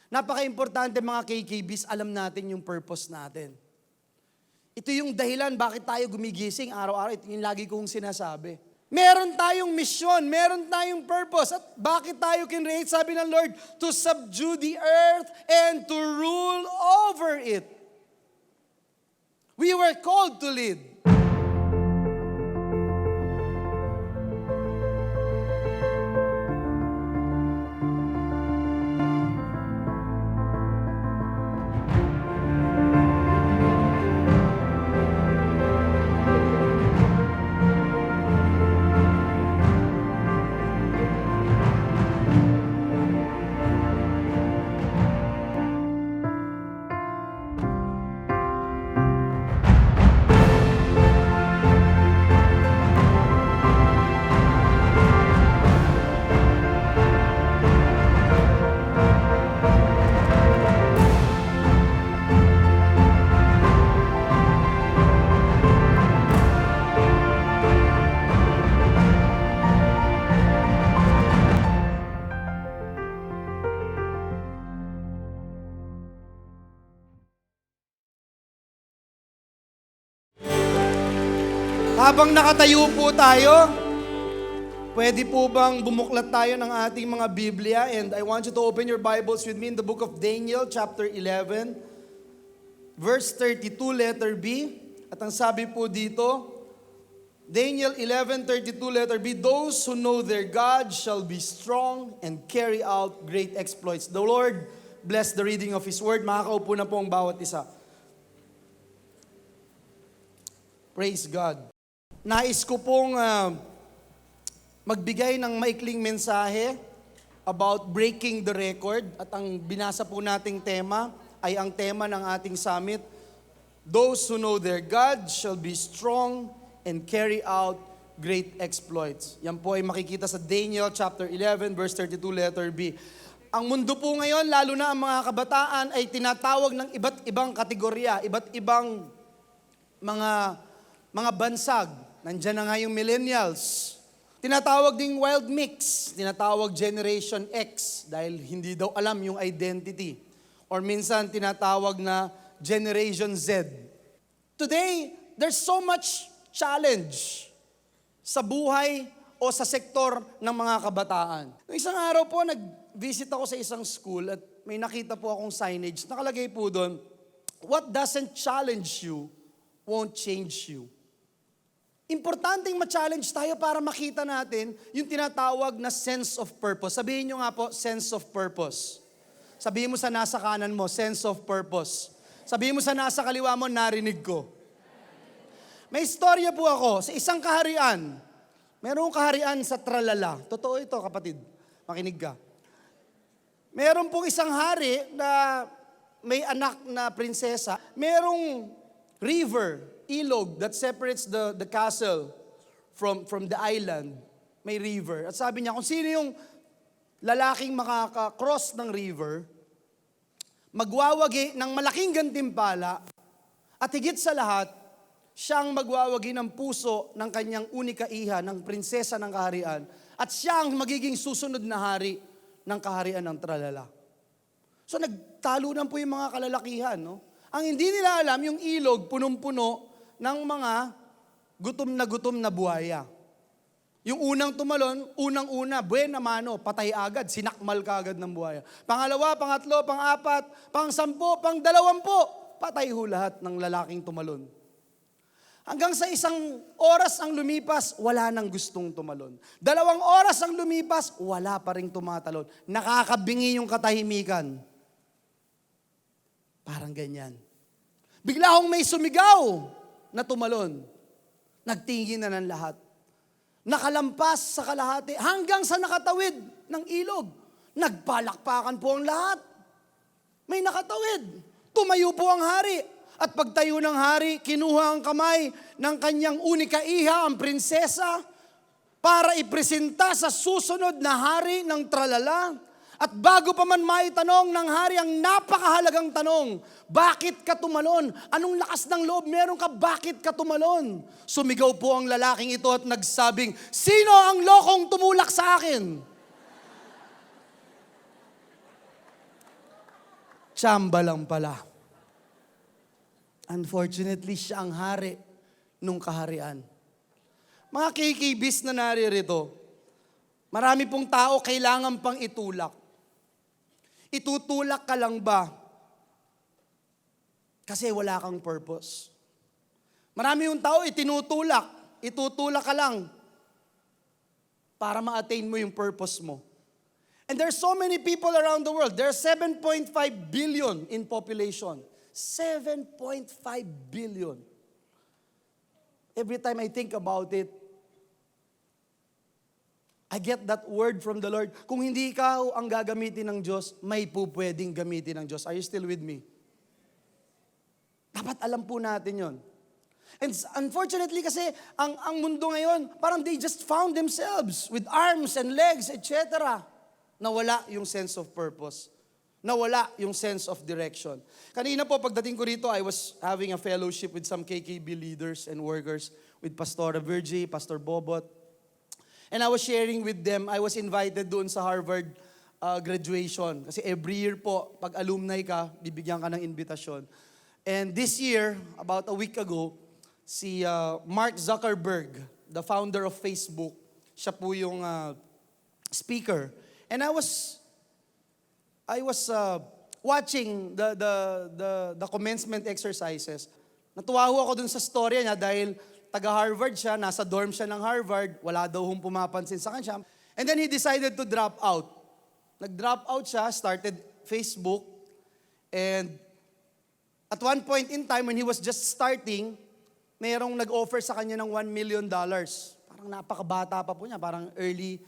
Napaka-importante mga KKBs, alam natin yung purpose natin. Ito yung dahilan bakit tayo gumigising araw-araw. Ito yung lagi kong sinasabi. Meron tayong mission, meron tayong purpose. At bakit tayo kinreate, sabi ng Lord, to subdue the earth and to rule over it. We were called to lead. Habang nakatayo po tayo, pwede po bang bumuklat tayo ng ating mga Biblia? And I want you to open your Bibles with me in the book of Daniel, chapter 11, verse 32, letter B. At ang sabi po dito, Daniel 11:32, letter B, those who know their God shall be strong and carry out great exploits. The Lord bless the reading of His Word. Makakaupo na po ang bawat isa. Praise God. Nais ko pong magbigay ng maikling mensahe about breaking the record. At ang binasa po nating tema ay ang tema ng ating summit. Those who know their God shall be strong and carry out great exploits. Yan po ay makikita sa Daniel chapter 11 verse 32 letter B. Ang mundo po ngayon, lalo na ang mga kabataan, ay tinatawag ng iba't ibang kategorya, iba't ibang mga bansag. Nandiyan na nga yung millennials. Tinatawag ding wild mix. Tinatawag Generation X dahil hindi daw alam yung identity. Or minsan tinatawag na Generation Z. Today, there's so much challenge sa buhay o sa sektor ng mga kabataan. Noong isang araw po, nag-visit ako sa isang school at may nakita po akong signage. Nakalagay po doon, what doesn't challenge you won't change you. Importanteng ma-challenge tayo para makita natin yung tinatawag na sense of purpose. Sabihin nyo nga po, sense of purpose. Sabihin mo sa nasa kanan mo, sense of purpose. Sabihin mo sa nasa kaliwa mo, narinig ko. May istorya po ako sa isang kaharian. Merong kaharian sa Tralala. Totoo ito, kapatid. Makinig ka. Meron pong isang hari na may anak na prinsesa. Merong river, ilog that separates the castle from the island. May river. At sabi niya, kung sino yung lalaking makaka-cross ng river, magwawagi ng malaking gantimpala at higit sa lahat, siyang magwawagi ng puso ng kanyang unika iha, ng prinsesa ng kaharian, at siya ang magiging susunod na hari ng kaharian ng Tralala. So nagtalunan po yung mga kalalakihan, no? Ang hindi nila alam, yung ilog punong-puno ng mga gutom na buhaya. Yung unang tumalon, unang-una, buena mano, patay agad, sinakmal ka agad ng buhaya. Pangalawa, pangatlo, pang-apat, pang-sampo, pang-20, patay ho lahat ng lalaking tumalon. Hanggang sa isang oras ang lumipas, wala nang gustong tumalon. 2 oras ang lumipas, wala pa ring tumatalon. Nakakabingi yung katahimikan. Parang ganyan. Bigla hong may sumigaw na tumalon. Nagtingin na ng lahat. Nakalampas sa kalahati hanggang sa nakatawid ng ilog. Nagpalakpakan po ang lahat. May nakatawid. Tumayo po ang hari. At pagtayo ng hari, kinuha ang kamay ng kanyang unika iha, ang prinsesa, para ipresenta sa susunod na hari ng Tralala. At bago pa man maitanong ng hari ang napakahalagang tanong, bakit ka tumalon? Anong lakas ng loob meron ka? Bakit ka tumalon? Sumigaw po ang lalaking ito at nagsabing, sino ang lokong tumulak sa akin? Tsamba lang pala. Unfortunately, siya ang hari nung kaharian. Mga KKBs na naririto, marami pong tao kailangan pang itulak. Itutulak ka lang ba? Kasi wala kang purpose. Marami yung tao itutulak ka lang para ma-attain mo yung purpose mo. And there's so many people around the world. There's 7.5 billion in population. 7.5 billion. Every time I think about it, I get that word from the Lord. Kung hindi ikaw ang gagamitin ng Diyos, may pupwedeng gamitin ng Diyos. Are you still with me? Dapat alam po natin yon. And unfortunately kasi, ang mundo ngayon, parang they just found themselves with arms and legs, etc. Nawala yung sense of purpose. Nawala yung sense of direction. Kanina po, pagdating ko rito, I was having a fellowship with some KKB leaders and workers, with Pastor Virgie, Pastor Bobot. And I was sharing with them, I was invited doon sa Harvard graduation. Kasi every year po, pag alumni ka, bibigyan ka ng invitasyon. And this year, about a week ago, si Mark Zuckerberg, the founder of Facebook, siya po yung speaker. And I was watching the commencement exercises. Natuwa ho ako dun sa storya niya dahil taga-Harvard siya, nasa dorm siya ng Harvard, wala daw hong pumapansin sa kanya. And then he decided to drop out. Nag-drop out siya, started Facebook, and at one point in time, when he was just starting, mayroong nag-offer sa kanya ng $1 million. Parang napakabata pa po niya, parang early,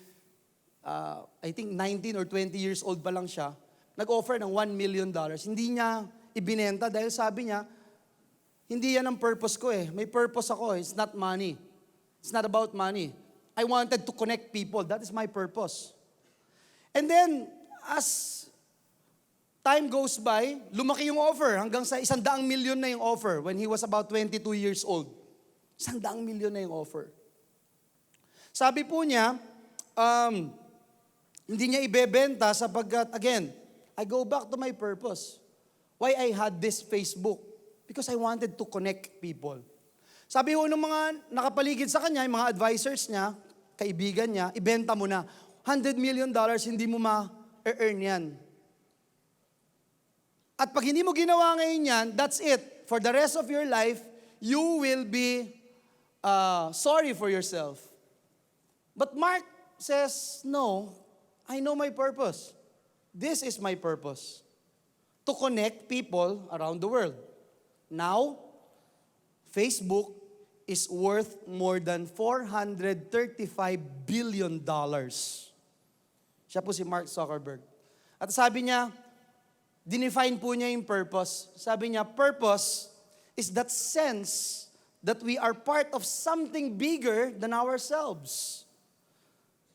I think 19 or 20 years old pa lang siya. Nag-offer ng $1 million. Hindi niya ibinenta dahil sabi niya, hindi yan ang purpose ko eh. May purpose ako. It's not money. It's not about money. I wanted to connect people. That is my purpose. And then, as time goes by, lumaki yung offer. Hanggang sa 100 million na yung offer when he was about 22 years old. 100 million na yung offer. Sabi po niya, hindi niya ibebenta sapagkat, again, I go back to my purpose. Why I had this Facebook? Because I wanted to connect people. Sabi ho ng mga nakapaligid sa kanya, yung mga advisors niya, kaibigan niya, ibenta mo na. $100 million, hindi mo ma-earn yan. At pag hindi mo ginawa ngayon yan, that's it. For the rest of your life, you will be sorry for yourself. But Mark says, no, I know my purpose. This is my purpose. To connect people around the world. Now, Facebook is worth more than $435 billion. Siya po si Mark Zuckerberg. At sabi niya, dinefine po niya yung purpose. Sabi niya, purpose is that sense that we are part of something bigger than ourselves.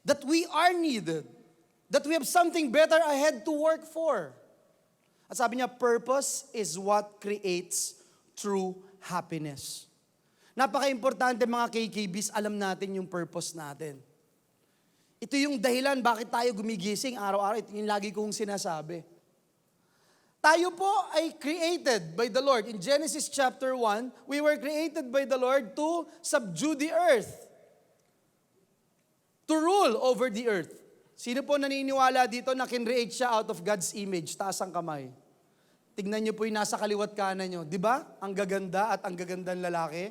That we are needed. That we have something better ahead to work for. At sabi niya, purpose is what creates true happiness. Napaka-importante mga KKBs, alam natin yung purpose natin. Ito yung dahilan bakit tayo gumigising araw-araw. Ito yung lagi kong sinasabi. Tayo po ay created by the Lord. In Genesis chapter 1, we were created by the Lord to subdue the earth. To rule over the earth. Sino po naniniwala dito na kinreate siya out of God's image? Taas ang kamay. Tignan niyo po yung nasa kaliwat kanan niyo. Di ba? Ang gaganda at ang gagandang lalaki.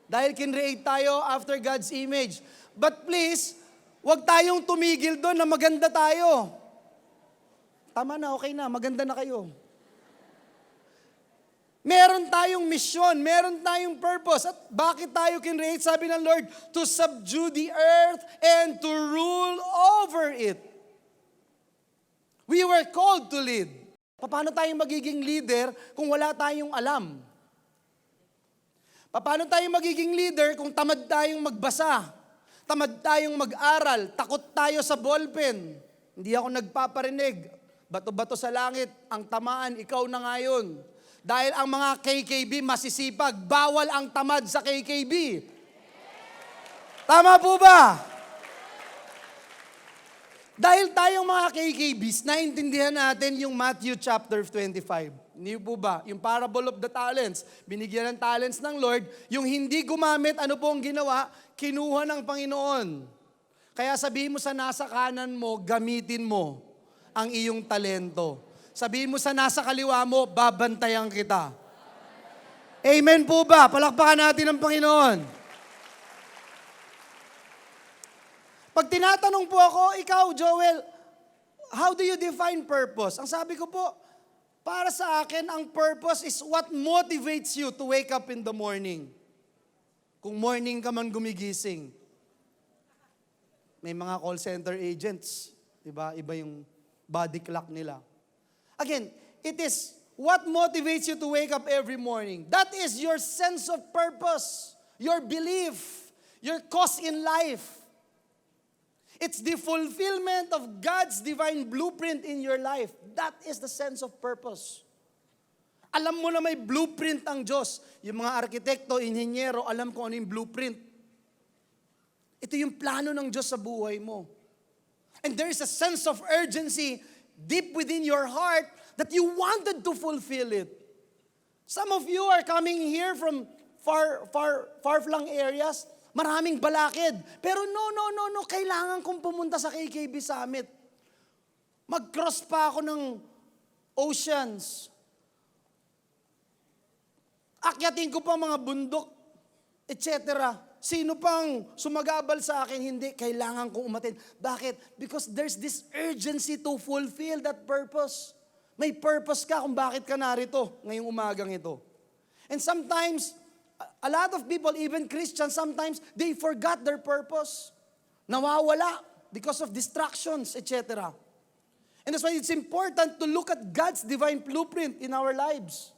Dahil kinreate tayo after God's image. But please, huwag tayong tumigil doon na maganda tayo. Tama na, okay na, maganda na kayo. Meron tayong mission, meron tayong purpose. At bakit tayo kinreate? Sabi ng Lord, to subdue the earth and to rule over it. We were called to lead. Paano tayong magiging leader kung wala tayong alam? Paano tayong magiging leader kung tamad tayong magbasa? Tamad tayong mag-aral? Takot tayo sa ballpen? Hindi ako nagpaparinig. Bato-bato sa langit, ang tamaan, ikaw na ngayon. Dahil ang mga KKB masisipag, bawal ang tamad sa KKB. Tama po ba? Dahil tayong mga KKBs, naintindihan natin yung Matthew chapter 25. Hindi po ba? Yung parable of the talents. Binigyan ng talents ng Lord. Yung hindi gumamit, ano po ang ginawa? Kinuha ng Panginoon. Kaya sabihin mo sa nasa kanan mo, gamitin mo ang iyong talento. Sabihin mo sa nasa kaliwa mo, babantayan kita. Amen po ba? Palakpakan natin ang Panginoon. Pag tinatanong po ako, ikaw, Joel, how do you define purpose? Ang sabi ko po, para sa akin, ang purpose is what motivates you to wake up in the morning. Kung morning ka man gumigising. May mga call center agents, diba? Iba yung body clock nila. Again, it is what motivates you to wake up every morning. That is your sense of purpose, your belief, your cause in life. It's the fulfillment of God's divine blueprint in your life. That is the sense of purpose. Alam mo na may blueprint ang Diyos. Yung mga arkitekto, inhinyero, alam ko ano yung blueprint. Ito yung plano ng Diyos sa buhay mo. And there is a sense of urgency deep within your heart that you wanted to fulfill it. Some of you are coming here from far-flung areas. Maraming balakid. Pero no, kailangan kong pumunta sa KKB Summit. Mag-cross pa ako ng oceans. Akyatin ko pa mga bundok, etc. Sino pang sumagabal sa akin? Hindi, kailangan kong umatin. Bakit? Because there's this urgency to fulfill that purpose. May purpose ka kung bakit ka narito ngayong umagang ito. And sometimes, a lot of people, even Christians, sometimes they forgot their purpose. Nawawala because of distractions, etc. And that's why it's important to look at God's divine blueprint in our lives.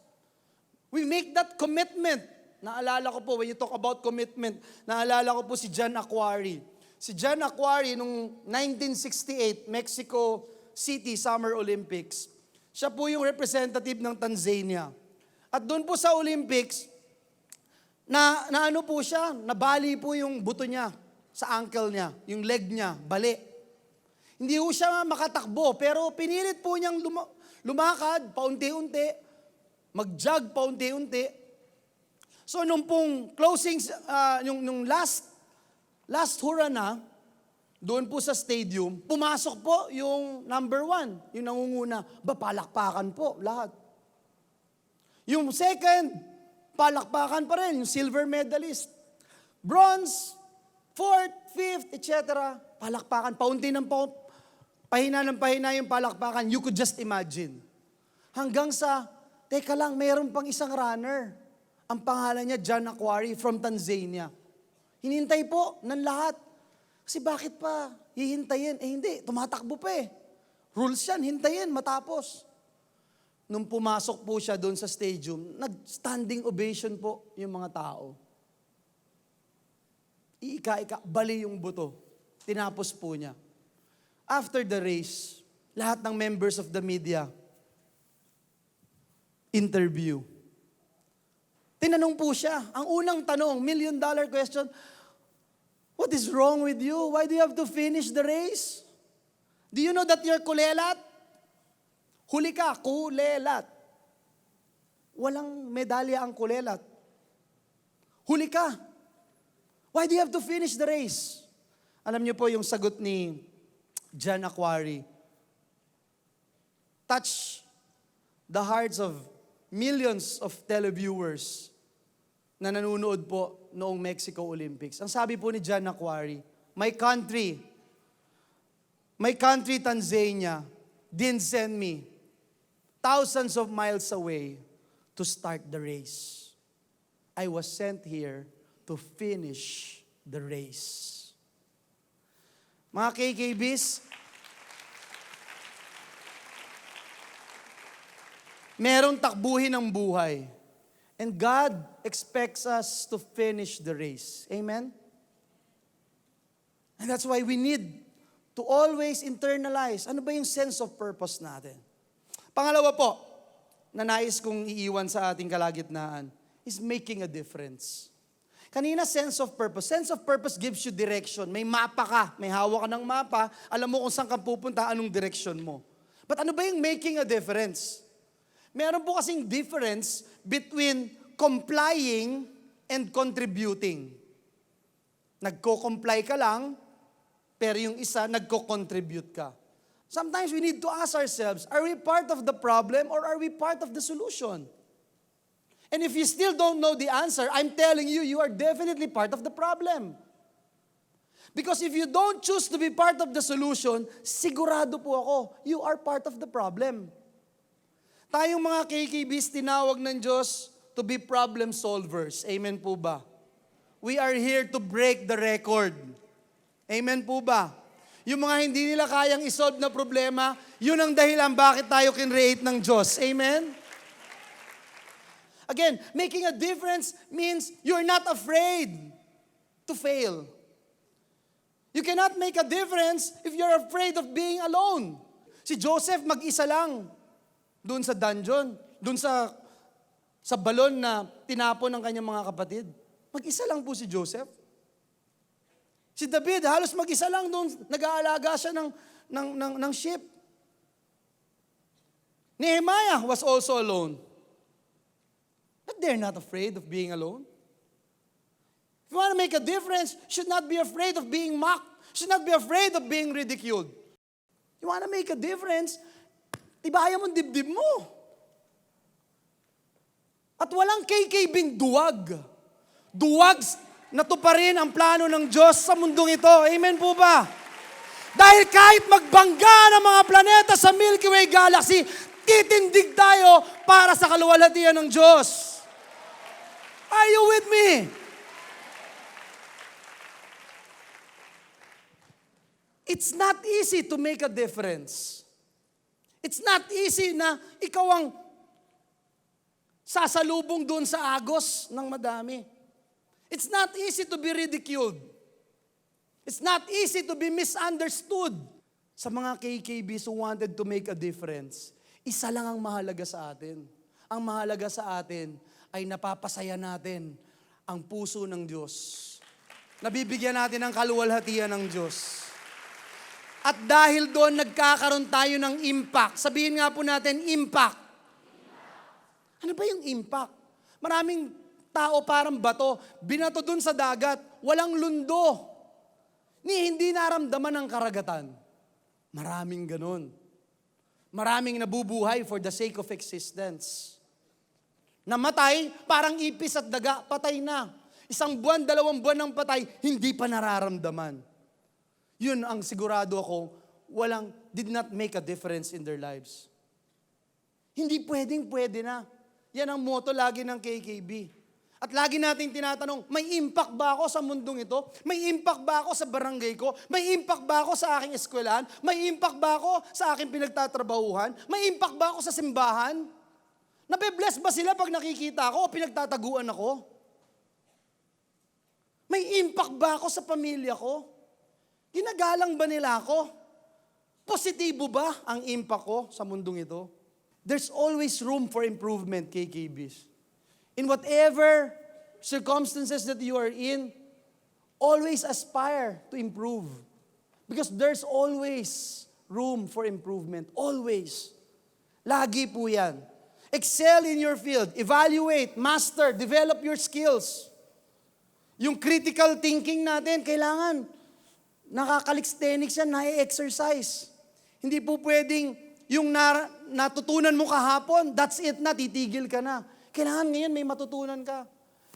We make that commitment. Naalala ko po, when you talk about commitment, naalala ko po si John Aquari. Si John Aquari, nung 1968, Mexico City Summer Olympics, siya po yung representative ng Tanzania. At doon po sa Olympics, na ano po siya, nabali po yung buto niya sa ankle niya, yung leg niya, bali. Hindi po siya makatakbo, pero pinilit po niyang lumakad paunti-unti, mag-jog paunti-unti. So nung pong closing, nung last hura na, doon po sa stadium, pumasok po yung number 1, yung nangunguna. Palakpakan po lahat. Yung second, palakpakan pa rin, yung silver medalist. Bronze, 4th, 5th, etc. Palakpakan, pahina ng pahina yung palakpakan. You could just imagine. Hanggang sa, teka lang, mayroon pang isang runner. Ang pangalan niya, John Aquari from Tanzania. Hinintay po ng lahat. Kasi bakit pa hihintayin? Hindi, tumatakbo pa eh. Rules yan, hintayin, matapos. Nung pumasok po siya doon sa stadium, nag-standing ovation po yung mga tao. Iika-ika, bali yung buto. Tinapos po niya. After the race, lahat ng members of the media, interview. Tinanong po siya, ang unang tanong, $1 million question, what is wrong with you? Why do you have to finish the race? Do you know that you're kulelat? Huli ka, kulelat. Walang medalya ang kulelat. Huli ka. Why do you have to finish the race? Alam niyo po yung sagot ni John Aquari. Touch the hearts of millions of televiewers na nanonood po noong Mexico Olympics. Ang sabi po ni John Aquari, my country, Tanzania, didn't send me thousands of miles away to start the race. I was sent here to finish the race. Mga KKBs, merong takbuhin ang buhay. And God expects us to finish the race. Amen? And that's why we need to always internalize, ano ba yung sense of purpose natin? Pangalawa po, na nais kong iiwan sa ating kalagitnaan, is making a difference. Kanina, sense of purpose. Sense of purpose gives you direction. May mapa ka, may hawak ka ng mapa, alam mo kung saan ka pupunta, anong direction mo. But ano ba yung making a difference? Meron po kasing difference between complying and contributing. Nagko-comply ka lang, pero yung isa, nagko-contribute ka. Sometimes we need to ask ourselves, are we part of the problem or are we part of the solution? And if you still don't know the answer, I'm telling you, you are definitely part of the problem. Because if you don't choose to be part of the solution, sigurado po ako, you are part of the problem. Tayong mga KKBs, tinawag ng Diyos to be problem solvers. Amen po ba? We are here to break the record. Amen po ba? Yung mga hindi nila kayang isolve na problema, yun ang dahilan bakit tayo kinreate ng Diyos. Amen? Again, making a difference means you're not afraid to fail. You cannot make a difference if you're afraid of being alone. Si Joseph mag-isa lang doon sa dungeon, doon sa balon na tinapon ng kanyang mga kapatid. Mag-isa lang po si Joseph. Si David, halos mag-isa lang doon, nag-aalaga siya ng sheep. Nehemiah was also alone. But they're not afraid of being alone. If you want to make a difference, you should not be afraid of being mocked. You should not be afraid of being ridiculed. You want to make a difference, tibayan mo dibdib mo. At walang KKBing duwag. Duwag na tuparin ang plano ng Diyos sa mundong ito. Amen po ba? Dahil kahit magbangga ng mga planeta sa Milky Way Galaxy, titindig tayo para sa kaluwalhatian ng Diyos. Are you with me? It's not easy to make a difference. It's not easy na ikaw ang sasalubong doon sa agos ng madami. It's not easy to be ridiculed. It's not easy to be misunderstood. Sa mga KKBs who wanted to make a difference, isa lang ang mahalaga sa atin. Ang mahalaga sa atin ay napapasaya natin ang puso ng Diyos. Nabibigyan natin ang kaluwalhatian ng Diyos. At dahil doon, nagkakaroon tayo ng impact. Sabihin nga po natin, impact. Ano ba yung impact? Maraming tao parang bato, binato doon sa dagat, walang lundo. Hindi naramdaman ng karagatan. Maraming ganun. Maraming nabubuhay for the sake of existence. Namatay, parang ipis at daga, patay na. 1 buwan, 2 buwan ng patay, hindi pa nararamdaman. Yun ang sigurado ako, did not make a difference in their lives. Hindi pwede na. Yan ang motto lagi ng KKB. At lagi nating tinatanong, may impact ba ako sa mundong ito? May impact ba ako sa barangay ko? May impact ba ako sa aking eskwelahan? May impact ba ako sa aking pinagtatrabahuhan? May impact ba ako sa simbahan? Nabe-bless ba sila pag nakikita ako o pinagtataguan ako? May impact ba ako sa pamilya ko? Ginagalang ba nila ako? Positibo ba ang impact ko sa mundong ito? There's always room for improvement, KKBs. In whatever circumstances that you are in, always aspire to improve. Because there's always room for improvement. Always. Lagi po yan. Excel in your field. Evaluate, master, develop your skills. Yung critical thinking natin, kailangan nakakaliksthenics yan, na-exercise. Hindi po pwedeng yung natutunan mo kahapon, that's it na, titigil ka na. Kailangan ngayon may matutunan ka.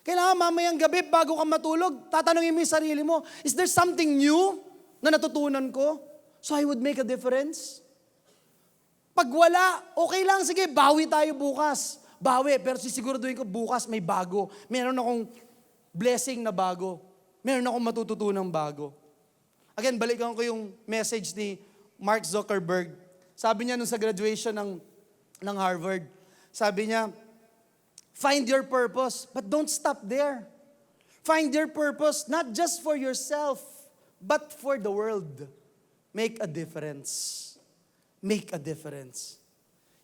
Kailangan mamayang gabi bago ka matulog, tatanungin mo yung sarili mo, is there something new na natutunan ko? So I would make a difference? Pag wala, okay lang, sige, bawi tayo bukas. Bawi, pero sisiguraduhin ko bukas may bago. Meron akong blessing na bago. Meron akong matututunang bago. Again, balikan ko yung message ni Mark Zuckerberg. Sabi niya nung sa graduation ng Harvard, sabi niya, find your purpose, but don't stop there. Find your purpose not just for yourself, but for the world. Make a difference. Make a difference.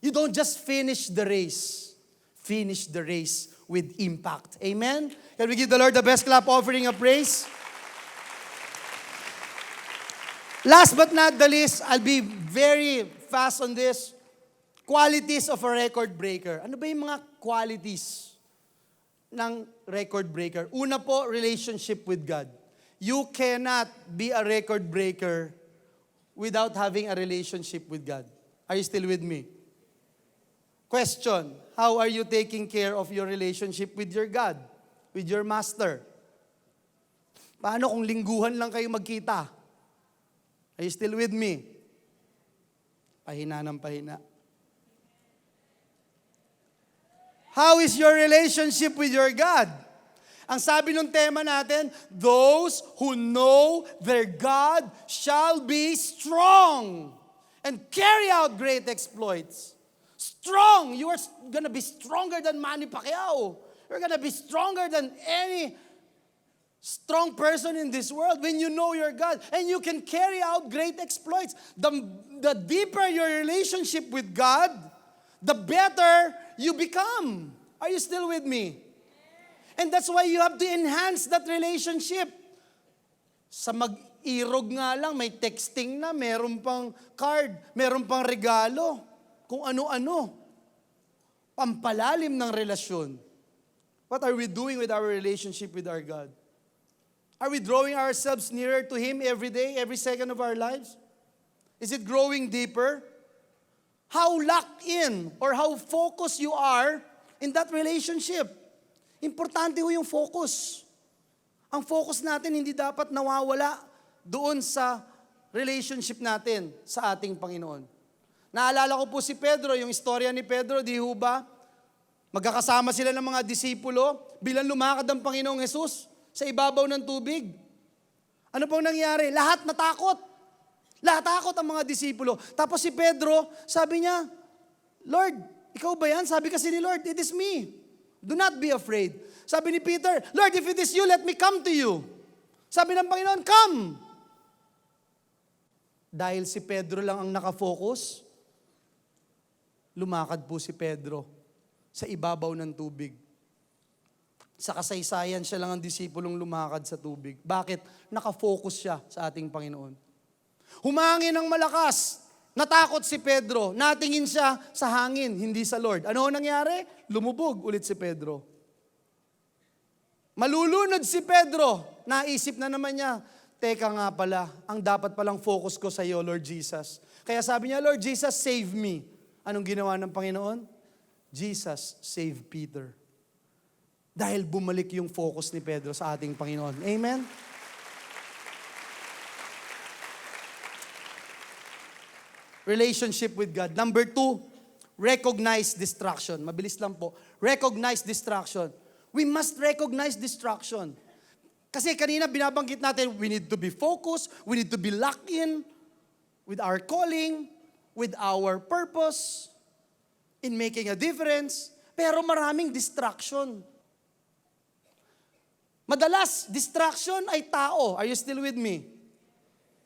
You don't just finish the race. Finish the race with impact. Amen? Can we give the Lord the best clap offering of praise? Last but not the least, I'll be very fast on this. Qualities of a record breaker. Ano ba yung mga qualities ng record breaker? Una po, relationship with God. You cannot be a record breaker without having a relationship with God. Are you still with me? Question, how are you taking care of your relationship with your God? With your Master? Paano kung lingguhan lang kayo magkita? Are you still with me? Pahina ng pahina. How is your relationship with your God? Ang sabi ng tema natin, those who know their God shall be strong and carry out great exploits. Strong! You are gonna be stronger than Manny Pacquiao. You're gonna be stronger than any strong person in this world when you know your God. And you can carry out great exploits. The deeper your relationship with God, the better you become. Are you still with me? And that's why you have to enhance that relationship. Sa mag-irog nga lang, may texting na, meron pang card, meron pang regalo, kung ano-ano. Pampalalim ng relasyon. What are we doing with our relationship with our God? Are we drawing ourselves nearer to Him every day, every second of our lives? Is it growing deeper? How locked in or how focused you are in that relationship? Importante ho yung focus. Ang focus natin hindi dapat nawawala doon sa relationship natin sa ating Panginoon. Naalala ko po si Pedro, yung istorya ni Pedro, di ho ba? Magkakasama sila ng mga disipulo, bilang lumakad ang Panginoong Jesus sa ibabaw ng tubig. Ano pong nangyari? Lahat natakot. Lahat takot ang mga disipulo. Tapos si Pedro, sabi niya, Lord, ikaw ba yan? Sabi kasi ni Lord, it is me. Do not be afraid. Sabi ni Peter, Lord, if it is you, let me come to you. Sabi ng Panginoon, come. Dahil si Pedro lang ang nakafocus, lumakad po si Pedro sa ibabaw ng tubig. Sa kasaysayan, siya lang ang disipulong lumakad sa tubig. Bakit? Nakafocus siya sa ating Panginoon. Humangin ng malakas. Natakot si Pedro. Natingin siya sa hangin, hindi sa Lord. Ano nangyari? Lumubog ulit si Pedro. Malulunod si Pedro. Naisip na naman niya, teka nga pala, ang dapat palang focus ko sa iyo, Lord Jesus. Kaya sabi niya, Lord Jesus, save me. Anong ginawa ng Panginoon? Jesus saved Peter. Dahil bumalik yung focus ni Pedro sa ating Panginoon. Amen? Relationship with God. Number 2, recognize distraction. Mabilis lang po. Recognize distraction. We must recognize distraction. Kasi kanina binabanggit natin, we need to be focused, we need to be locked in with our calling, with our purpose, in making a difference. Pero maraming distraction. Madalas, distraction ay tao. Are you still with me?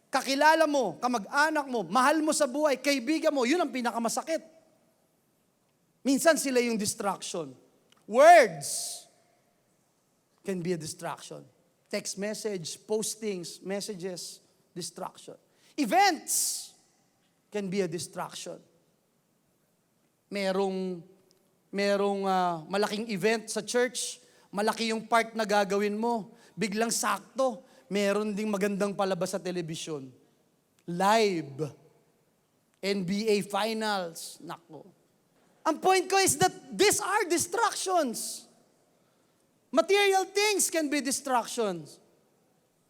Kakilala mo, kamag-anak mo, mahal mo sa buhay, kaibigan mo, yun ang pinakamasakit. Minsan sila yung distraction. Words can be a distraction. Text message, postings, messages, distraction. Events can be a distraction. Merong malaking event sa church, malaki yung part na gagawin mo, biglang sakto, meron ding magandang palabas sa telebisyon. Live. NBA Finals. Nako. Ang point ko is that these are distractions. Material things can be distractions.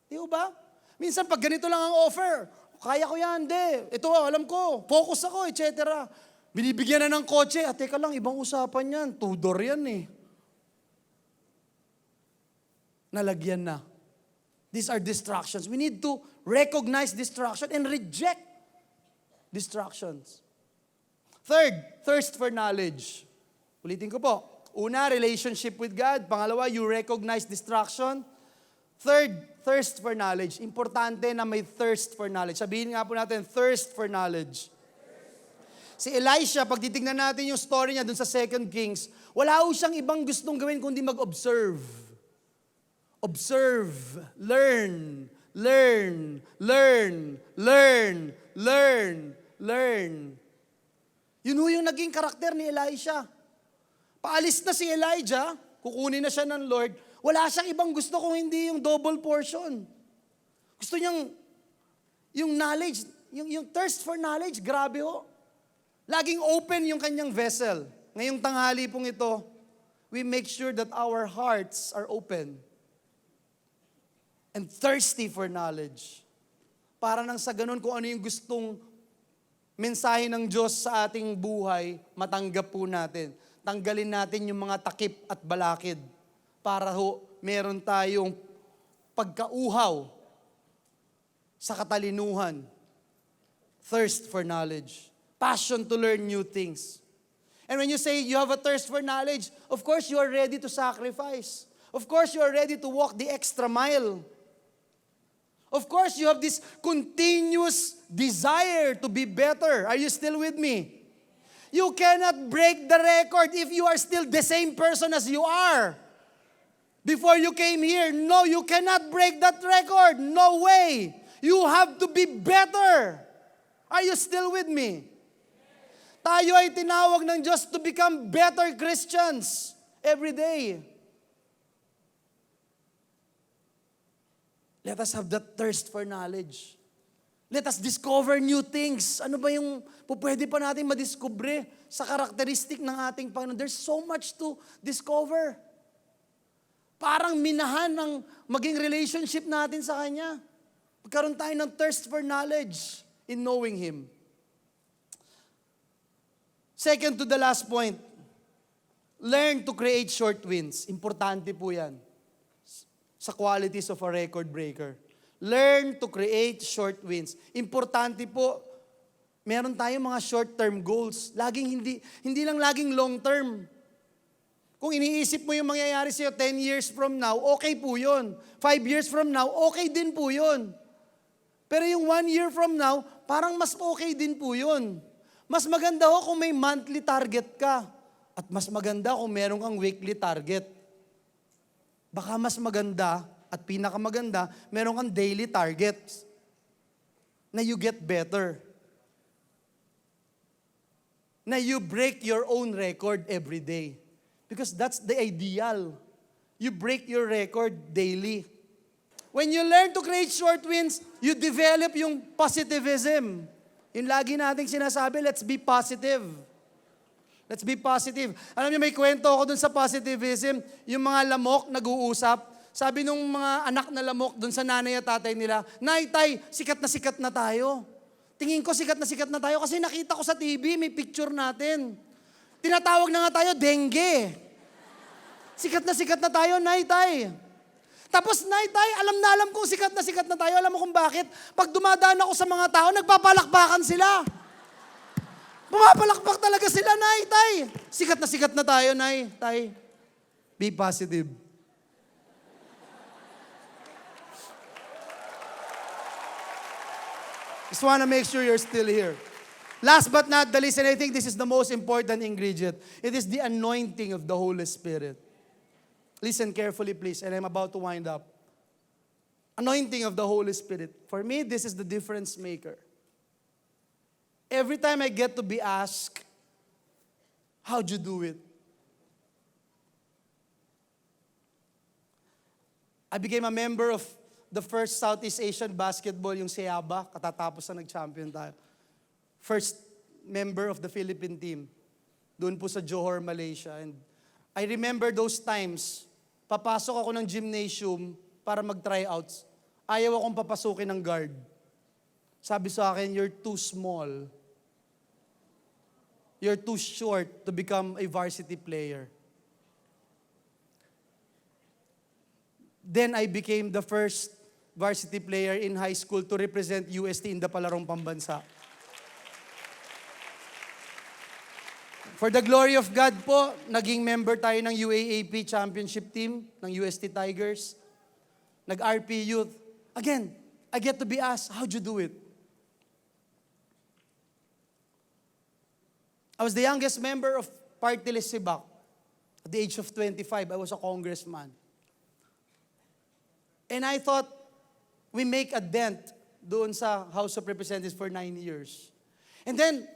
Di ba? Minsan pag ganito lang ang offer, kaya ko yan, hindi. Ito, alam ko, focus ako, etc. Binibigyan na ng kotse, teka lang, ibang usapan yan. Tudor yan eh. Nalagyan na. These are distractions. We need to recognize distraction and reject distractions. Third, thirst for knowledge. Ulitin ko po. Una, relationship with God. Pangalawa, you recognize distraction. Third, thirst for knowledge. Importante na may thirst for knowledge. Sabihin nga po natin, thirst for knowledge. Si Elisha, pag titignan natin yung story niya dun sa 2 Kings, wala ho siyang ibang gustong gawin kundi mag-observe. Observe, learn, learn, learn, learn, learn, learn. Yun ho yung naging karakter ni Elisha. Paalis na si Elijah, kukunin na siya ng Lord, wala siyang ibang gusto kung hindi yung double portion. Gusto niyang, yung knowledge, yung thirst for knowledge, grabe ho. Laging open yung kanyang vessel. Ngayong tanghali pong ito, we make sure that our hearts are open and thirsty for knowledge. Para nang sa ganun, kung ano yung gustong mensahe ng Diyos sa ating buhay, matanggap po natin. Tanggalin natin yung mga takip at balakid para ho, meron tayong pagkauhaw sa katalinuhan. Thirst for knowledge. Passion to learn new things. And when you say you have a thirst for knowledge, of course you are ready to sacrifice. Of course you are ready to walk the extra mile. Of course you have this continuous desire to be better. Are you still with me? You cannot break the record if you are still the same person as you are before you came here. No, you cannot break that record. No way. You have to be better. Are you still with me? Tayo ay tinawag ng Diyos to become better Christians every day. Let us have that thirst for knowledge. Let us discover new things. Ano ba yung pwede pa natin madiskubre sa karakteristik ng ating Panginoon? There's so much to discover. Parang minahan ng maging relationship natin sa Kanya. Pagkaroon tayo ng thirst for knowledge in knowing Him. Second to the last point, learn to create short wins. Importante po yan sa qualities of a record breaker. Learn to create short wins. Importante po, meron tayong mga short-term goals. Hindi lang laging long-term. Kung iniisip mo yung mangyayari sa'yo 10 years from now, okay po yun. 5 years from now, okay din po yun. Pero yung 1 year from now, parang mas okay din po yun. Mas maganda ho kung may monthly target ka. At mas maganda kung meron kang weekly target. Baka mas maganda at pinakamaganda, meron kang daily targets na you get better. Na you break your own record every day. Because that's the ideal. You break your record daily. When you learn to create short wins, you develop yung positivism. Yung lagi nating sinasabi, let's be positive. Let's be positive. Alam niyo, may kwento ako dun sa positivism. Yung mga lamok nag-uusap. Sabi nung mga anak na lamok dun sa nanay at tatay nila, Nay, Tay, sikat na tayo. Tingin ko sikat na tayo kasi nakita ko sa TV, may picture natin. Tinatawag na nga tayo, dengue. Sikat na tayo, Nay, Tay. Tapos, Nay, Tay, alam kong sikat na tayo. Alam mo kung bakit? Pag dumadaan ako sa mga tao, nagpapalakpakan sila. Pumapalakpak talaga sila, Nay, Tay. Sikat na tayo, Nay, Tay. Be positive. Just want to make sure you're still here. Last but not the least, and I think this is the most important ingredient, it is the anointing of the Holy Spirit. Listen carefully, please, and I'm about to wind up. Anointing of the Holy Spirit. For me, this is the difference maker. Every time I get to be asked, how'd you do it? I became a member of the first Southeast Asian basketball, yung Seaba, katatapos na nag-champion tayo. First member of the Philippine team. Doon po sa Johor, Malaysia. And I remember those times, papasok ako ng gymnasium para mag-tryouts. Ayaw akong papasukin ng guard. Sabi sa akin, you're too small. You're too short to become a varsity player. Then I became the first varsity player in high school to represent UST in the palarong pambansa. For the glory of God po, naging member tayo ng UAAP championship team ng UST Tigers. Nag-RP Youth. Again, I get to be asked, how'd you do it? I was the youngest member of Party List Sibak. At the age of 25, I was a congressman. And I thought we make a dent doon sa House of Representatives for 9 years. And then,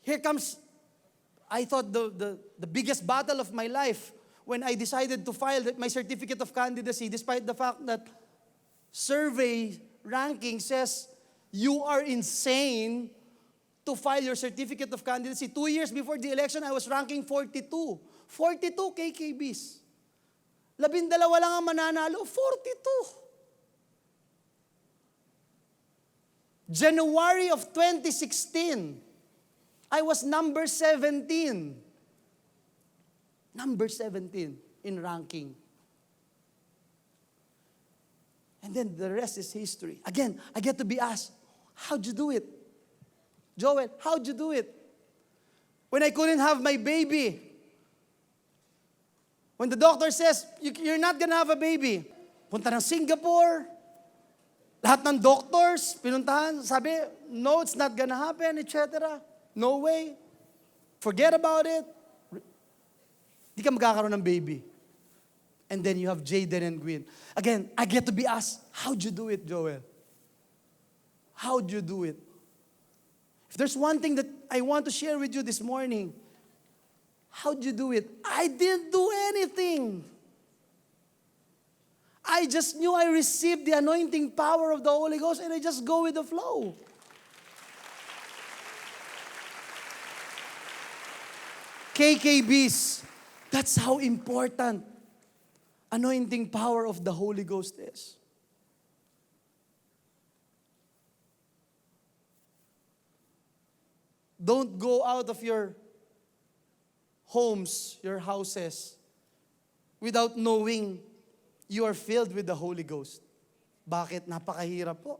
here comes, I thought the biggest battle of my life when I decided to file my certificate of candidacy, despite the fact that survey ranking says you are insane to file your certificate of candidacy. 2 years before the election, I was ranking 42. 42 KKBs. 12 lang ang mananalo, 42. January of 2016, I was number 17. Number 17 in ranking. And then the rest is history. Again, I get to be asked, how'd you do it? Joel, how'd you do it? When I couldn't have my baby. When the doctor says, you're not gonna have a baby. Punta ng Singapore. Lahat ng doctors, pinuntahan, sabi, no, it's not gonna happen, etc. No way. Forget about it. Di ka magkakaroon ng baby. And then you have Jaden and Gwen. Again, I get to be asked, how'd you do it, Joel? How'd you do it? If there's one thing that I want to share with you this morning, how'd you do it? I didn't do anything. I just knew I received the anointing power of the Holy Ghost and I just go with the flow. KKBs, that's how important anointing power of the Holy Ghost is. Don't go out of your homes, your houses, without knowing you are filled with the Holy Ghost. Bakit? Napakahirap po.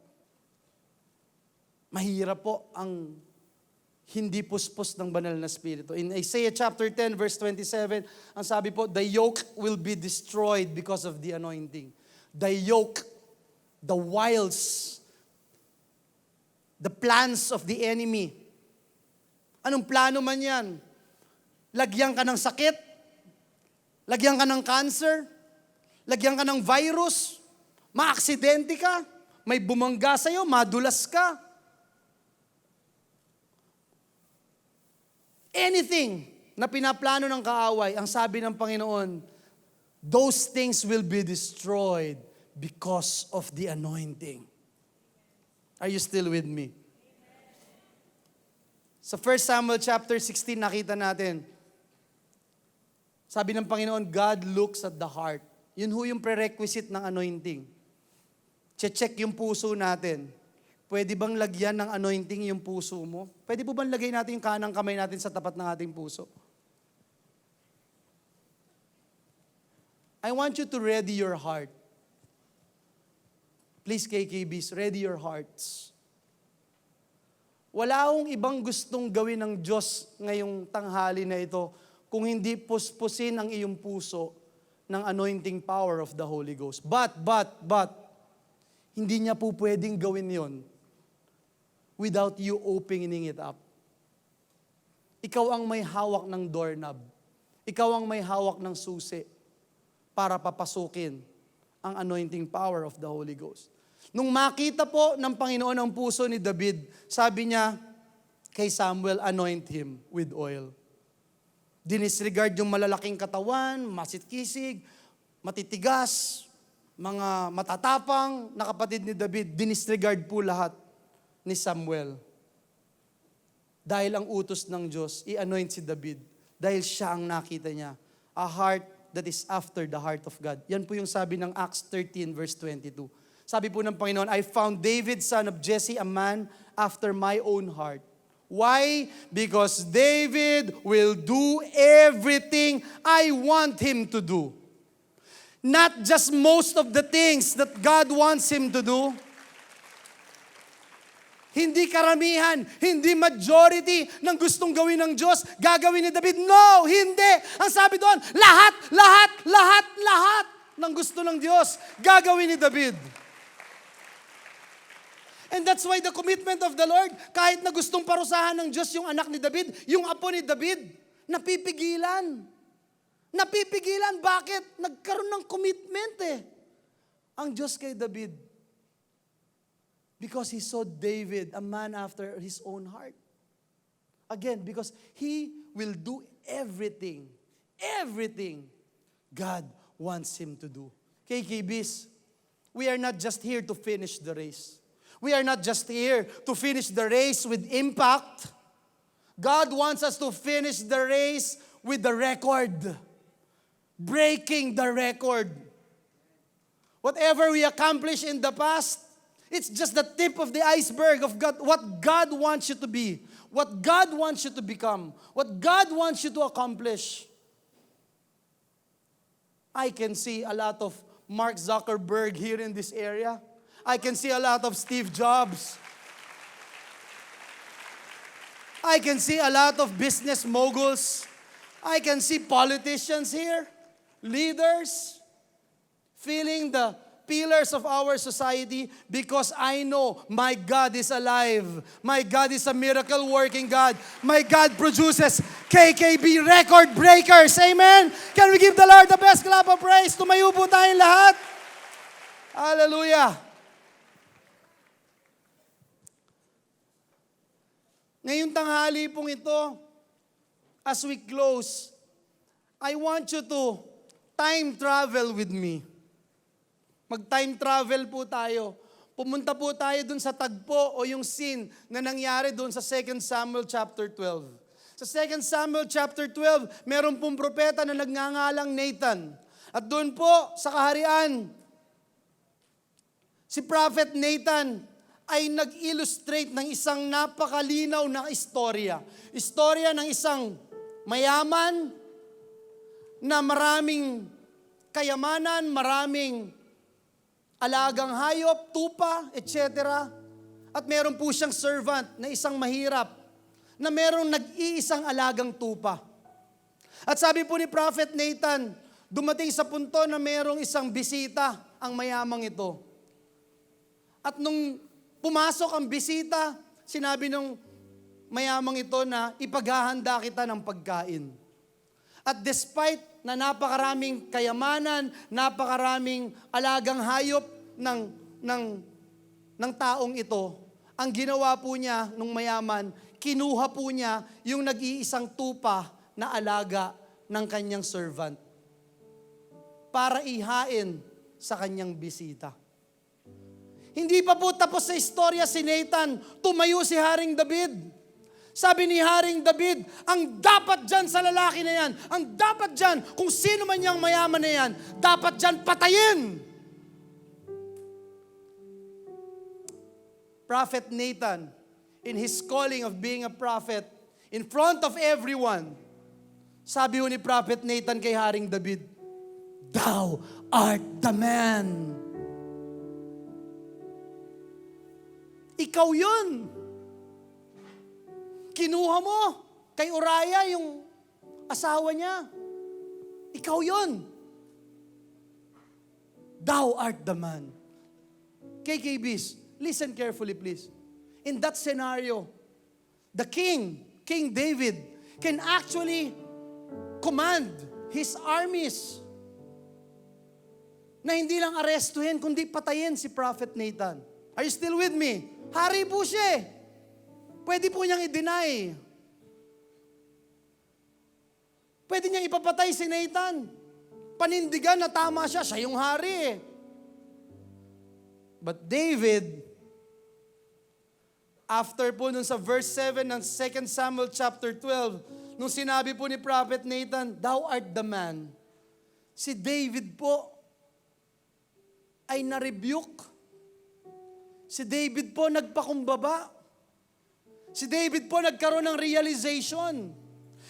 Mahirap po ang hindi puspos ng banal na spirito. In Isaiah chapter 10 verse 27, ang sabi po, the yoke will be destroyed because of the anointing. The yoke, the wiles, the plans of the enemy. Anong plano man yan? Lagyan ka ng sakit, lagyan ka ng cancer, lagyan ka ng virus, maaksidente ka, may bumangga sa'yo, madulas ka. Anything na pinaplano ng kaaway, ang sabi ng Panginoon, those things will be destroyed because of the anointing. Are you still with me? Sa 1 Samuel chapter 16, nakita natin, sabi ng Panginoon, God looks at the heart. Yun ho yung prerequisite ng anointing. Check yung puso natin. Pwede bang lagyan ng anointing yung puso mo? Pwede po bang lagay natin yung kanang kamay natin sa tapat ng ating puso? I want you to ready your heart. Please, KKBs, ready your hearts. Wala akong ibang gustong gawin ng Diyos ngayong tanghali na ito kung hindi puspusin ang iyong puso ng anointing power of the Holy Ghost. But, hindi niya po pwedeng gawin yon without you opening it up. Ikaw ang may hawak ng doorknob. Ikaw ang may hawak ng susi para papasukin ang anointing power of the Holy Ghost. Nung makita po ng Panginoon ang puso ni David, sabi niya kay Samuel, anoint him with oil. Dinisregard yung malalaking katawan, masitkisig, matitigas, mga matatapang na kapatid ni David, dinisregard po lahat ni Samuel. Dahil ang utos ng Diyos, i-anoint si David. Dahil siya ang nakita niya. A heart that is after the heart of God. Yan po yung sabi ng Acts 13 verse 22. Sabi po ng Panginoon, I found David, son of Jesse, a man after my own heart. Why? Because David will do everything I want him to do. Not just most of the things that God wants him to do. Hindi karamihan, hindi majority ng gustong gawin ng Diyos, gagawin ni David. No, hindi. Ang sabi doon, lahat ng gusto ng Diyos, gagawin ni David. And that's why the commitment of the Lord, kahit na gustong parusahan ng Diyos yung anak ni David, yung apo ni David, napipigilan. Napipigilan. Bakit? Nagkaroon ng commitment ang Diyos kay David. Because he saw David, a man after his own heart. Again, because he will do everything God wants him to do. KKBs, we are not just here to finish the race. We are not just here to finish the race with impact. God wants us to finish the race with the record. Breaking the record. Whatever we accomplish in the past, it's just the tip of the iceberg of God, what God wants you to be, what God wants you to become, what God wants you to accomplish. I can see a lot of Mark Zuckerberg here in this area. I can see a lot of Steve Jobs. I can see a lot of business moguls. I can see politicians here, leaders, feeling the pillars of our society because I know my God is alive. My God is a miracle-working God. My God produces KKB record breakers. Amen? Can we give the Lord the best clap of praise? Tumayo po tayong lahat. Hallelujah. Ngayong tanghali pong ito, as we close, I want you to time travel with me. Mag-time travel po tayo. Pumunta po tayo dun sa tagpo o yung scene na nangyari dun sa 2 Samuel chapter 12. Sa 2 Samuel chapter 12, meron pong propeta na nagngangalang Nathan. At doon po sa kaharian, si Prophet Nathan ay nag-illustrate ng isang napakalinaw na istorya. Istorya ng isang mayaman na maraming kayamanan, maraming alagang hayop, tupa, etc. At meron po siyang servant na isang mahirap na merong nag-iisang alagang tupa. At sabi po ni Prophet Nathan, dumating sa punto na merong isang bisita ang mayamang ito. At nung pumasok ang bisita, sinabi ng mayamang ito na ipaghahanda kita ng pagkain. At despite na napakaraming kayamanan, napakaraming alagang hayop ng taong ito, ang ginawa po niya nung mayaman, kinuha po niya yung nag-iisang tupa na alaga ng kanyang servant para ihain sa kanyang bisita. Hindi pa po tapos sa istorya si Nathan, tumayo si Haring David. Sabi ni Haring David, ang dapat dyan sa lalaki na yan, ang dapat dyan, kung sino man yung mayaman na yan, dapat dyan patayin. Prophet Nathan, in his calling of being a prophet, in front of everyone, sabi ni Prophet Nathan kay Haring David, "Thou art the man." Ikaw yun. Kinuha mo kay Uriah yung asawa niya. Ikaw yun. Thou art the man. KKBs, listen carefully please. In that scenario, the king, King David, can actually command his armies na hindi lang arestuhin, kundi patayin si Prophet Nathan. Are you still with me? Hari po siya. Pwede po niyang i-deny. Pwede niyang ipapatay si Nathan. Panindigan na tama siya, siya yung hari. But David, after po nun sa verse 7 ng 2 Samuel chapter 12, nung sinabi po ni Prophet Nathan, "Thou art the man," si David po ay na-rebuke. Si David po nagpakumbaba. Si David po nagkaroon ng realization.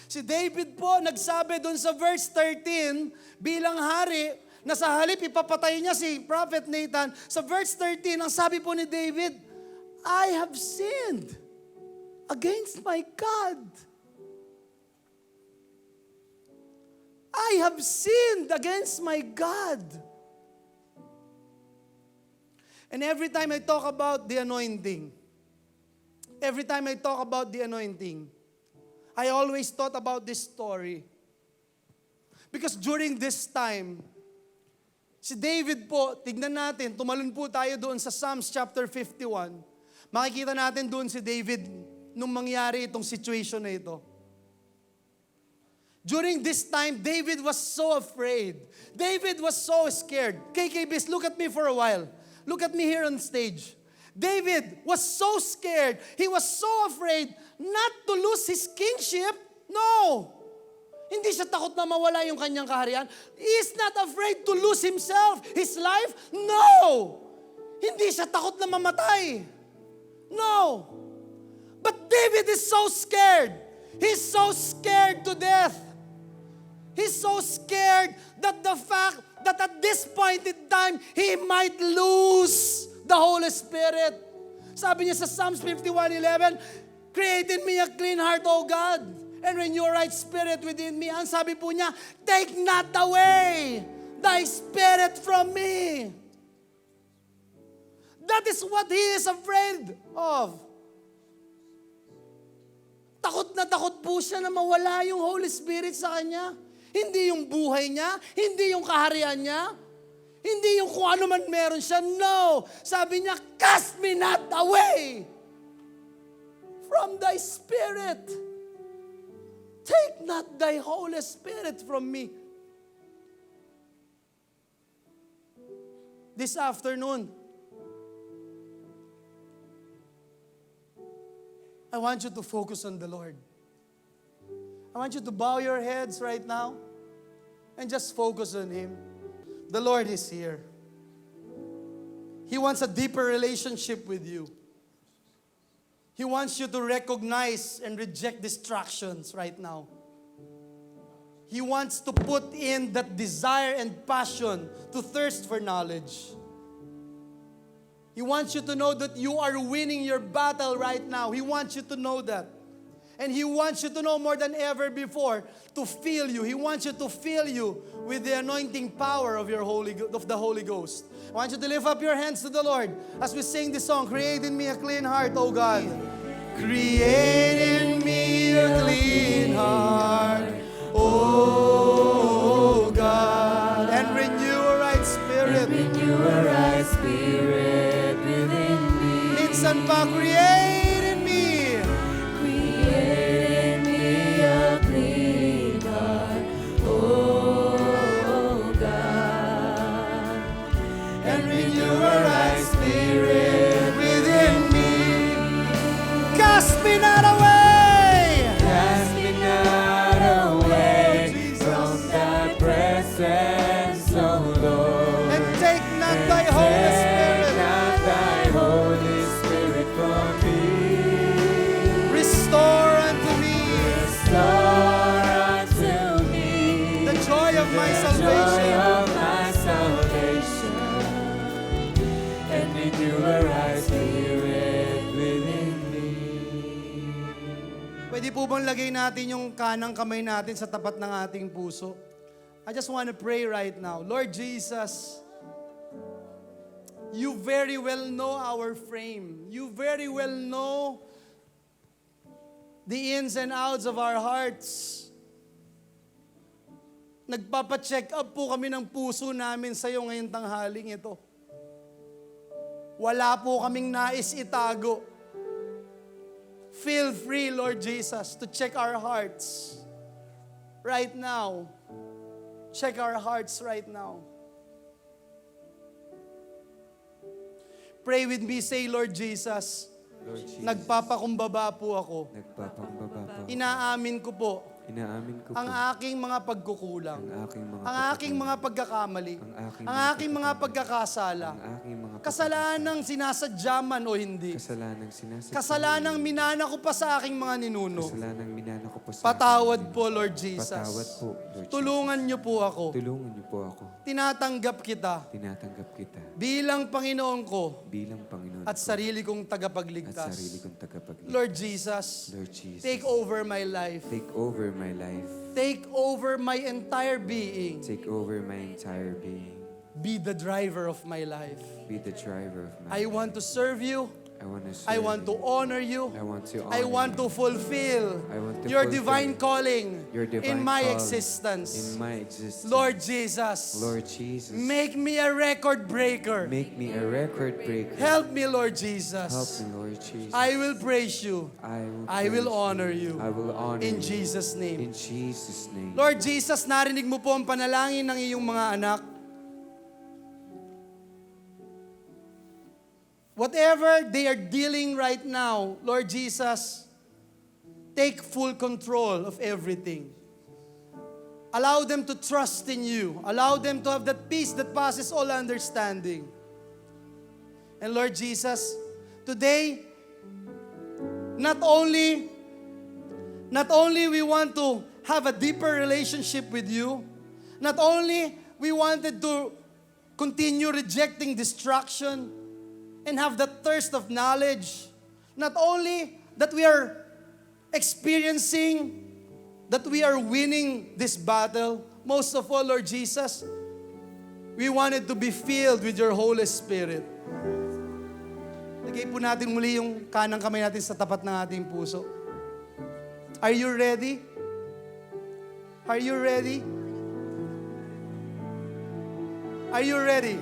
Si David po nagsabi doon sa verse 13, bilang hari, na sa halip ipapatay niya si Prophet Nathan, sa verse 13, ang sabi po ni David, "I have sinned against my God. I have sinned against my God." And every time I talk about the anointing, I always thought about this story. Because during this time, si David po, tignan natin, tumalon po tayo doon sa Psalms chapter 51. Makikita natin doon si David nung mangyari itong situation na ito. During this time, David was so afraid. David was so scared. KKBs, look at me for a while. Look at me here on stage. David was so scared. He was so afraid not to lose his kingship. No. Hindi siya takot na mawala yung kanyang kaharian. He is not afraid to lose himself, his life. No. Hindi siya takot na mamatay. No. But David is so scared. He's so scared to death. He's so scared that the fact that at this point in time, he might lose the Holy Spirit. Sabi niya sa Psalms 51:11, create in me a clean heart, O God, and renew a right spirit within me. Ang sabi po niya, take not away thy spirit from me. That is what he is afraid of. Takot na takot po siya na mawala yung Holy Spirit sa kanya. Hindi yung buhay niya, hindi yung kaharian niya, hindi yung kung ano man meron siya. No! Sabi niya, cast me not away from thy spirit. Take not thy Holy Spirit from me. This afternoon, I want you to focus on the Lord. I want you to bow your heads right now and just focus on Him. The Lord is here. He wants a deeper relationship with you. He wants you to recognize and reject distractions right now. He wants to put in that desire and passion to thirst for knowledge. He wants you to know that you are winning your battle right now. He wants you to know that. And He wants you to know more than ever before to feel you. He wants you to feel you with the anointing power of the Holy Ghost. I want you to lift up your hands to the Lord as we sing this song, Create in me a clean heart, O God. Create in me a clean heart, O God. And renew a right spirit. Renew a right spirit within me. Minsan pa, create in me. Create in me a clean heart, oh God. And renew a right spirit within me. Cast me not away. Cast me not away Jesus. from thy presence, O Lord. And take not thy Holy Take Spirit. not thy Holy Spirit from me. Restore unto me Restore unto me the joy of my the joy salvation. of my salvation, and renew a right spirit within me. Pwede po bang lagay natin yung kanang kamay natin sa tapat ng ating puso? I just want to pray right now. Lord Jesus, You very well know our frame. You very well know the ins and outs of our hearts. Nagpapacheck up po kami ng puso namin sa iyo ngayong tanghaling ito. Wala po kaming nais itago. Feel free, Lord Jesus, to check our hearts right now. Check our hearts right now. Pray with me, say, Lord Jesus, Lord Jesus, nagpapakumbaba po ako. nagpapakumbaba po. Inaamin ko po Inaamin ko ang po aking mga pagkukulang, ang aking mga ang aking mga pagkakamali, ang ang aking mga pagkakasala, ang aking mga kasalanang sinasadya man o hindi, kasalanang sinasadya, kasalanang minana ko pa sa aking mga ninuno. kasalanang minana ko po sa Patawad po, Lord Jesus. Patawad po, Lord Tulungan niyo po ako. Tulungan niyo po ako. Tinatanggap kita Tinatanggap kita bilang Panginoon ko bilang Panginoon at ko sarili kong at tagapagligtas. sarili kong tagapagligtas. Lord Jesus, Lord Jesus, take over my life. take over my life. Take over my entire being. Take over my entire being. be the driver of my life. Be the driver of my I want to serve you. I want to serve I want to you. honor you. I want to I honor want you. to fulfill I want to your fulfill divine calling your divine in my calling existence. in my existence. Lord Jesus, Lord Jesus, make me a record breaker. make me a record breaker. Help me, Lord Help Jesus. me, Lord Jesus. I will praise you. I will praise honor you. you. I will honor In you. Jesus' name. In Jesus' name. Lord Jesus, narinig mo po ang panalangin ng iyong mga anak. Whatever they are dealing right now, Lord Jesus, take full control of everything. Allow them to trust in you. Allow them to have that peace that passes all understanding. And Lord Jesus, today, not only we want to have a deeper relationship with you, not only we wanted to continue rejecting distraction and have the thirst of knowledge, not only that we are experiencing, that we are winning this battle, most of all, Lord Jesus, we wanted to be filled with your Holy Spirit. Lagay po natin muli yung kanang kamay natin sa tapat ng ating puso. Are you ready? Are you ready? Are you ready?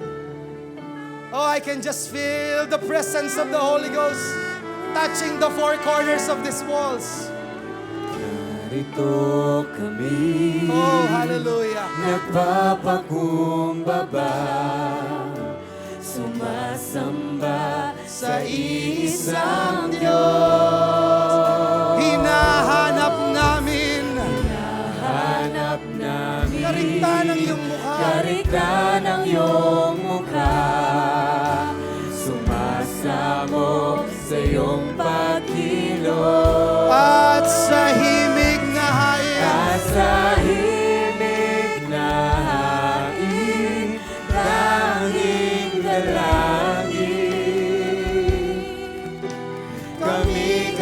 Oh, I can just feel the presence of the Holy Ghost touching the four corners of these walls. Narito kami, Oh, hallelujah. nagpapakumbaba, sumasamba Sa iisang Diyos, hinahanap namin hanap namin karikta ng iyong mukha. karikta ng iyong mukha, sumasamo sa iyong pagkilos. At sa himig na hain, Sa himig na hain, tanging dalangin, kami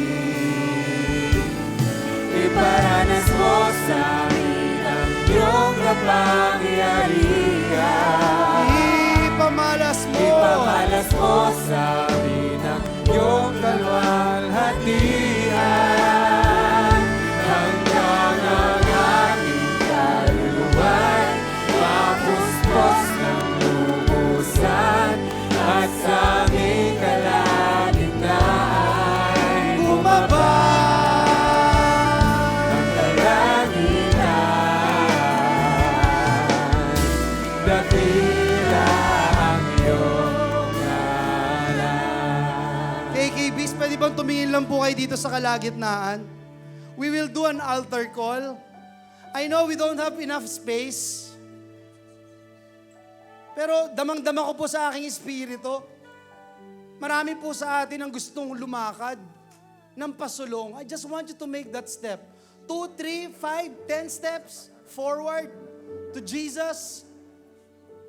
katagpuin. Iparanas mo sa amin ang iyong kapangyarihan. ipamalas mo. Ipamalas mo sa amin ang iyong kalwalhatian, hanggang ang aming kaluluwa'y mapuspos ng lubusan, at sa aming kalagitnaan Bumaba. ang kalagitnaan. Dakila ang iyong ngalan. KKBs, pwede bang tumingin lang po kayo dito sa kalagitnaan? We will do an altar call. I know we don't have enough space. Pero damang-dama ko po sa aking espiritu. Marami po sa atin ang gustong lumakad ng pasulong. I just want you to make that step. 2, 3, 5, 10 steps forward to Jesus.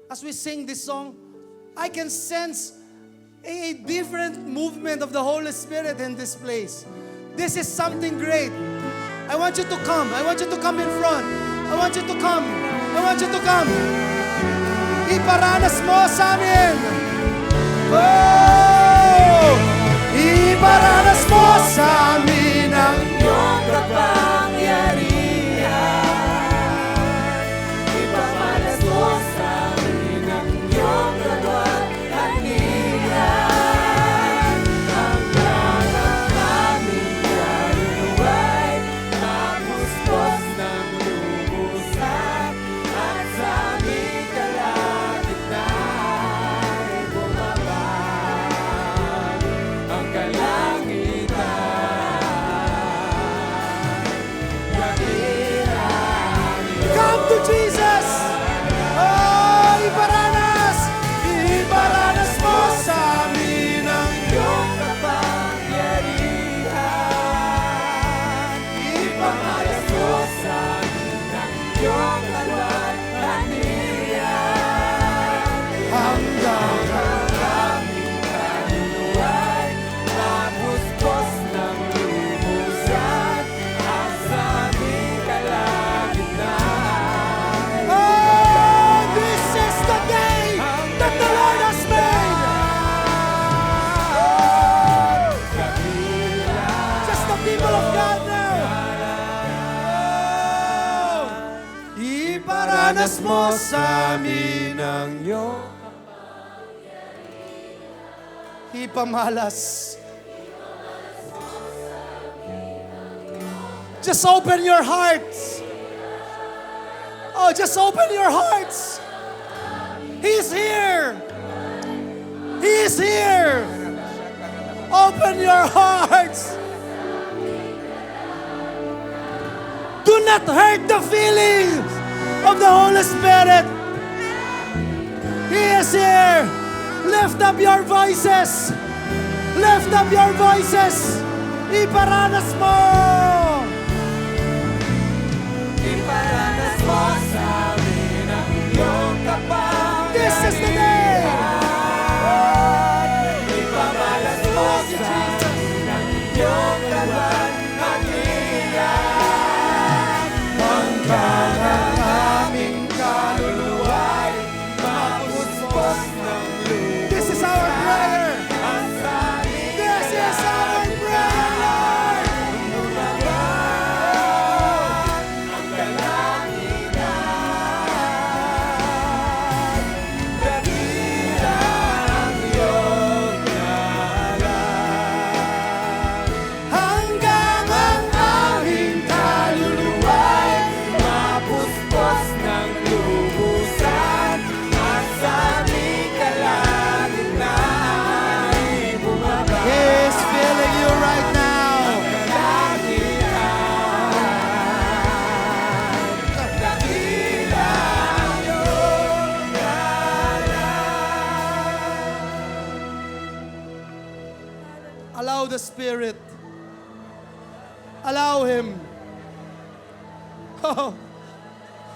As we sing this song, I can sense a different movement of the Holy Spirit in this place. This is something great. I want you to come. I want you to come in front. I want you to come. I want you to come. Iparanas mo sa amin. Oh! Iparanas mo sa amin ang iyong kapangyarihan. Ipamalas mo sa amin ang iyong kalwalhatian, hanggang ang aming kaluluwa'y mapuspos ng lubusan, at sa aming kalagitnaan bumaba Iparanas mo sa amin ang iyong ipamalas. Just open your hearts. Oh, just open your hearts. He's here. He's here. Open your hearts. Do not hurt the feelings of the Holy Spirit. He is here. Lift up your voices. Lift up your voices. Iparanas mo. iparanas mo sa amin ang iyong kapangyarihan. This is the day. Ipamalas mo sa amin ang iyong kapangyarihan. Hanggang ang aming kaluluwa'y mapuspos ng lupa. This is our prayer. Ang sabi This is our prayer, Lord. ang kalangitan, dakila ang iyong ngalan. Hanggang ang aming kaluluwa'y Mapuspos ng lubusan at sa aming kalagitnaan ay bumaba. He is feeling you right now. Dakila ang iyong Allow the Spirit. Allow Him. Oh,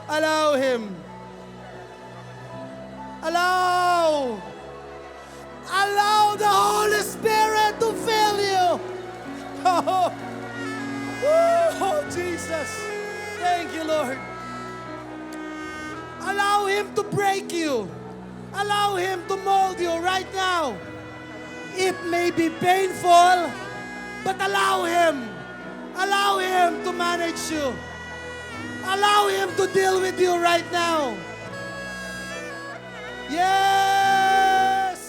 allow Him. Allow. Allow the Holy Spirit to fill you. Oh, oh Jesus. Thank you, Lord. Allow Him to break you. Allow Him to mold you right now. It may be painful, but allow Him. Allow Him to manage you. Allow Him to deal with you right now. Yes!